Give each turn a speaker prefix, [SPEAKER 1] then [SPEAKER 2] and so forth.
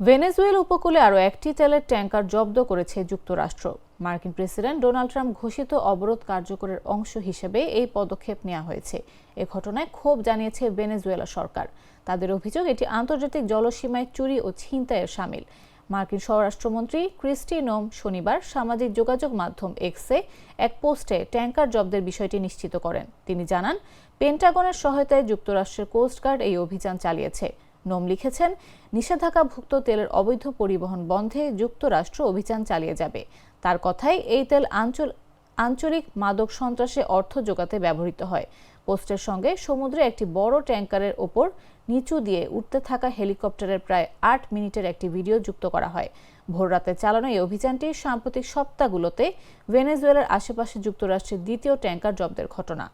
[SPEAKER 1] Venezuela উপকূলে আরও একটি তেলের ট্যাঙ্কার জব্দ করেছে যুক্তরাষ্ট্র। মার্কিন প্রেসিডেন্ট ডোনাল্ড ট্রাম্প ঘোষিত অবরোধ কার্যকরের অংশ হিসেবে এই পদক্ষেপ নেওয়া হয়েছে। এ ঘটনায় ক্ষোভ জানিয়েছে ভেনেজুয়েলা সরকার। তাদের অভিযোগ, এটি আন্তর্জাতিক জলসীমায় চুরি ও ছিনতাইয়ের শামিল। মার্কিন স্বরাষ্ট্রমন্ত্রী ক্রিস্টি নোম শনিবার সামাজিক যোগাযোগ মাধ্যম এক্সে এক পোস্টে ট্যাঙ্কার জব্দের বিষয়টি নিশ্চিত করেন। তিনি জানান, পেন্টাগনের সহায়তায় যুক্তরাষ্ট্রের কোস্টগার্ড এই অভিযান চালিয়েছে। নোম লিখেছেন, নিষেধাজ্ঞাভুক্ত তেলের অবৈধ পরিবহন বন্ধে যুক্তরাষ্ট্র অভিযান চালিয়ে যাবে। তার কথায়, এই তেল আঞ্চলিক মাদক সন্ত্রাসে অর্থ জোগাতে ব্যবহৃত হয়। পোস্টের সঙ্গে সমুদ্রে একটি বড় ট্যাঙ্কারের ওপর নিচু দিয়ে উঠতে থাকা হেলিকপ্টারের প্রায় ৮ মিনিটের একটি ভিডিও যুক্ত করা হয়। ভোররাতে চালানো এই অভিযানটি সাম্প্রতিক সপ্তাহগুলোতে ভেনেজুয়েলার আশেপাশে যুক্তরাষ্ট্রের দ্বিতীয় ট্যাঙ্কার জব্দের ঘটনা।